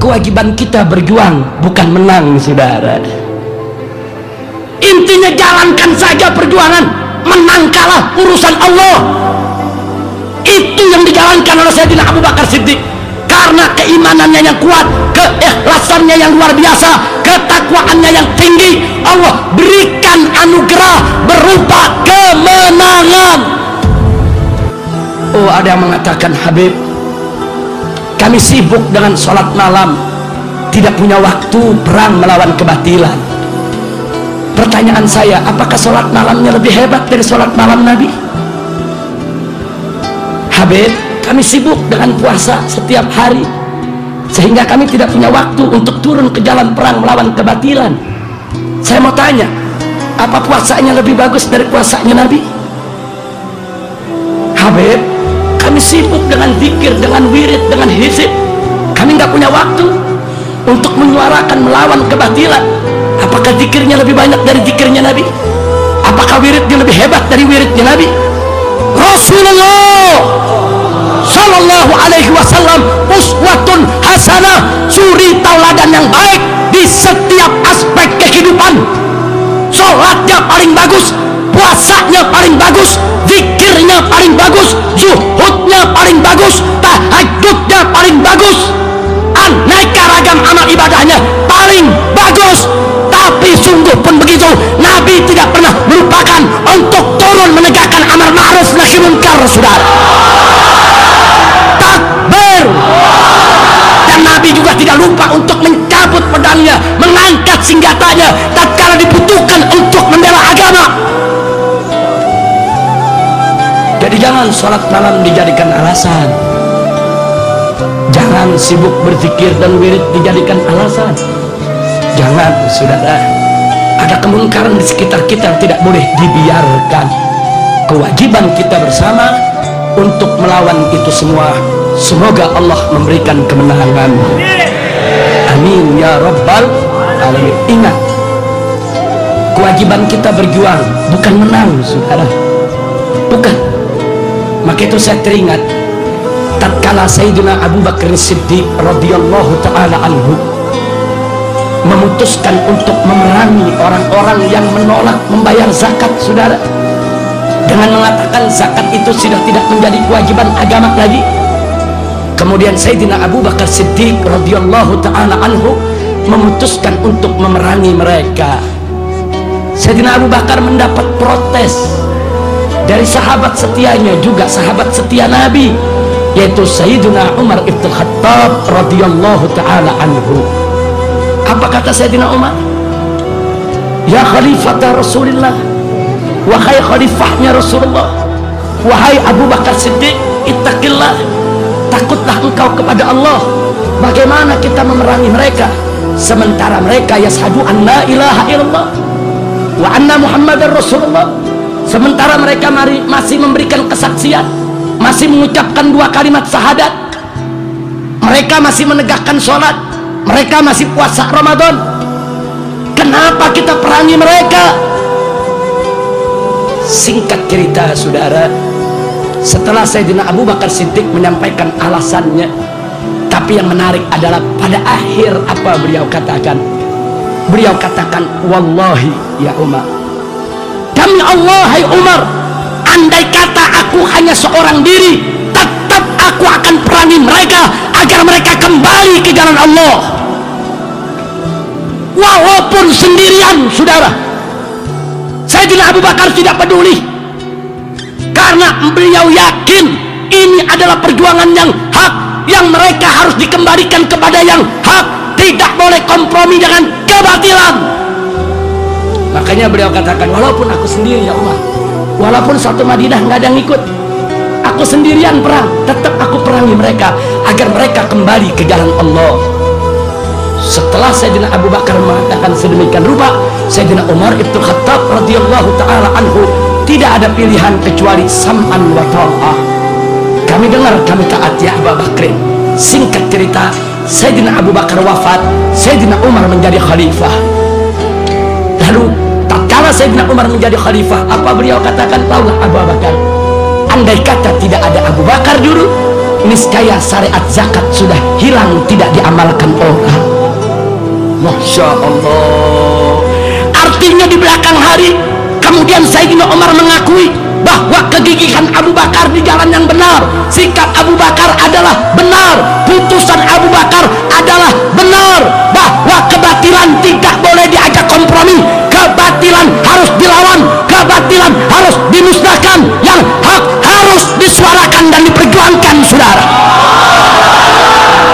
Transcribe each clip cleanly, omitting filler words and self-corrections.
kewajiban kita berjuang, bukan menang, saudara. Intinya jalankan saja perjuangan, menang kalah urusan Allah. Itu yang dijalankan oleh Sayyidina Abu Bakar Siddiq, karena keimanannya yang kuat, keikhlasannya yang luar biasa, ketakwaannya yang tinggi. Allah berikan anugerah berupa kemenangan. Oh, ada yang mengatakan, Habib, kami sibuk dengan sholat malam, tidak punya waktu perang melawan kebatilan. Pertanyaan saya, apakah sholat malamnya lebih hebat dari sholat malam Nabi? Habib, kami sibuk dengan puasa setiap hari, sehingga kami tidak punya waktu untuk turun ke jalan perang melawan kebatilan. Saya mau tanya, apa puasanya lebih bagus dari puasanya Nabi? Habib, kami sibuk dengan zikir, dengan wirid, dengan hizib. Kami nggak punya waktu untuk menyuarakan melawan kebatilan. Apakah zikirnya lebih banyak dari zikirnya Nabi? Apakah wiridnya lebih hebat dari wiridnya Nabi? Rasulullah Sallallahu Alaihi Wasallam uswatun hasanah, suri tauladan yang baik di setiap aspek kehidupan. Sholatnya paling bagus, puasanya paling bagus, zikirnya paling bagus, zuhudnya paling bagus, tahajudnya paling bagus, aneka ragam amal ibadahnya paling bagus. Tapi sungguh pun begitu, Nabi tidak pernah melupakan untuk turun menegakkan amar ma'ruf nahi munkar, saudara. Takbir. Dan Nabi juga tidak lupa untuk mencabut pedangnya, mengangkat senjatanya tatkala dibutuhkan untuk membela agama. Jadi jangan sholat malam dijadikan alasan, jangan sibuk berzikir dan wirid dijadikan alasan. Jangan, saudara. Ada kemungkaran di sekitar kita yang tidak boleh dibiarkan. Kewajiban kita bersama untuk melawan itu semua. Semoga Allah memberikan kemenangan. Amin ya rabbal alamin. Ingat, kewajiban kita berjuang, bukan menang, saudara. Bukan. Maka itu saya teringat tatkala Sayyidina Abu Bakar Siddiq radhiyallahu taala anhu memutuskan untuk memerangi orang-orang yang menolak membayar zakat, saudara, dengan mengatakan zakat itu sudah tidak menjadi kewajiban agama lagi. Kemudian Sayyidina Abu Bakar Siddiq radhiyallahu ta'ala anhu memutuskan untuk memerangi mereka. Sayyidina Abu Bakar mendapat protes dari sahabat setianya, juga sahabat setia Nabi, yaitu Sayyidina Umar ibn Khattab radhiyallahu ta'ala anhu. Apa kata Sayyidina Umar? Ya khalifata Rasulullah, wahai khalifahnya Rasulullah, wahai Abu Bakar Siddiq, ittaqillah, takutlah engkau kepada Allah. Bagaimana kita memerangi mereka sementara mereka yashhadu an la ilaha illallah wa anna Muhammadar Rasulullah, sementara mereka masih memberikan kesaksian, masih mengucapkan 2 kalimat syahadat, mereka masih menegakkan sholat, mereka masih puasa Ramadan. Kenapa kita perangi mereka? Singkat cerita, saudara, setelah Sayyidina Abu Bakar Siddiq menyampaikan alasannya, tapi yang menarik adalah pada akhir apa beliau katakan? Beliau katakan, wallahi ya Umar, demi Allah hai Umar, andai kata aku hanya seorang diri, tetap aku akan perangi mereka agar mereka kembali ke jalan Allah. Walaupun sendirian, saudara. Sayyidina Abu Bakar tidak peduli, karena beliau yakin ini adalah perjuangan yang hak, yang mereka harus dikembalikan kepada yang hak, tidak boleh kompromi dengan kebatilan. Makanya beliau katakan, walaupun aku sendiri ya Umar, walaupun satu Madinah nggak ada yang ikut, aku sendirian perang, tetap aku perangi mereka agar mereka kembali ke jalan Allah. Setelah Sayyidina Abu Bakar mengatakan sedemikian rupa, Sayyidina Umar ibn Khattab radhiyallahu ta'ala anhu tidak ada pilihan kecuali sam'an wa ta'ah. Kami dengar, kami taat ya Abu Bakar. Singkat cerita, Sayyidina Abu Bakar wafat, Sayyidina Umar menjadi khalifah. Lalu tatkala Sayyidina Umar menjadi khalifah, apa beliau katakan? Taulah Abu Bakar, andai kata tidak ada Abu Bakar dulu, niscaya syariat zakat sudah hilang, tidak diamalkan orang. Masya Allah. Artinya di belakang hari kemudian Sayyidina Umar mengakui bahwa kegigihan Abu Bakar di jalan yang benar, sikap Abu Bakar adalah benar, putusan Abu Bakar adalah benar, bahwa kebatilan tidak boleh diajak kompromi, kebatilan harus dilawan, kebatilan harus dimusnahkan, yang hak harus disuarakan dan diperjuangkan, saudara.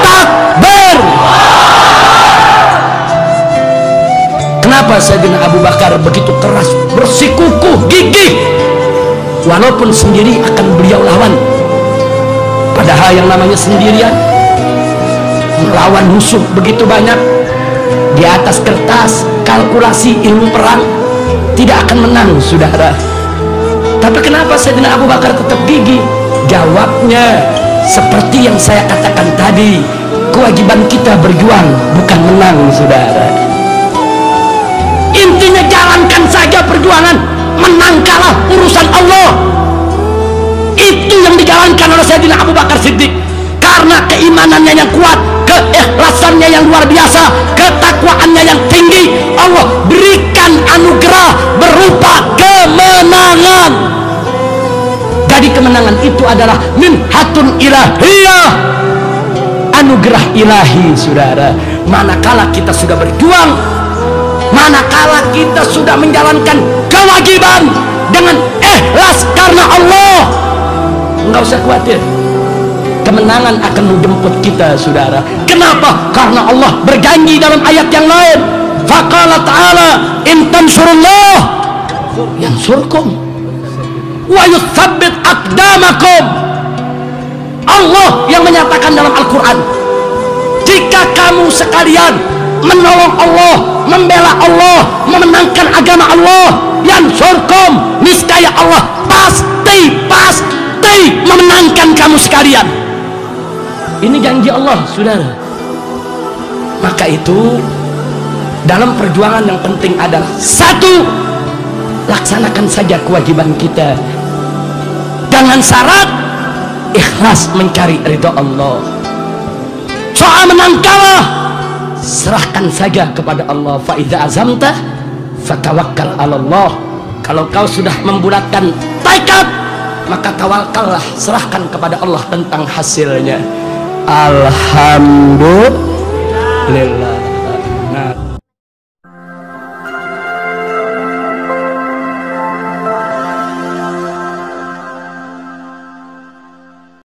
Takbir. Kenapa Sayyidina Abu Bakar begitu keras, bersikukuh, gigih, walaupun sendiri akan beliau lawan? Padahal yang namanya sendirian melawan musuh begitu banyak, di atas kertas kalkulasi ilmu perang tidak akan menang, saudara. Tapi kenapa Sayyidina Abu Bakar tetap gigih? Jawabnya seperti yang saya katakan tadi, kewajiban kita berjuang, bukan menang, saudara. Intinya jalankan saja perjuangan, menang kalah urusan Allah. Itu yang dijalankan oleh Sayyidina Abu Bakar Siddiq, karena keimanannya yang kuat, keikhlasannya yang luar biasa, ketakwaannya yang tinggi. Allah berikan anugerah berupa kemenangan. Jadi kemenangan itu adalah minhatun ilahiyah, anugerah ilahi, saudara. Manakala kita sudah berjuang, manakala kita sudah menjalankan kewajiban dengan ikhlas karena Allah, nggak usah khawatir, kemenangan akan menjemput kita, saudara. Kenapa? Karena Allah berjanji dalam ayat yang lain, faqala ta'ala in tansurullah yansurkum wa yutsabbit aqdamakum. Allah yang menyatakan dalam Al-Quran, jika kamu sekalian menolong Allah, membela Allah, memenangkan agama Allah, yansurkum, niscaya Allah pasti memenangkan kamu sekalian. Ini janji Allah, saudara. Maka itu dalam perjuangan yang penting adalah satu, laksanakan saja kewajiban kita dengan syarat ikhlas mencari ridha Allah. Soal menang kalah serahkan saja kepada Allah. Fa idza azamta fatawakkal 'ala Allah. Kalau kau sudah membulatkan tekad, maka tawakallah, serahkan kepada Allah tentang hasilnya. Alhamdulillah.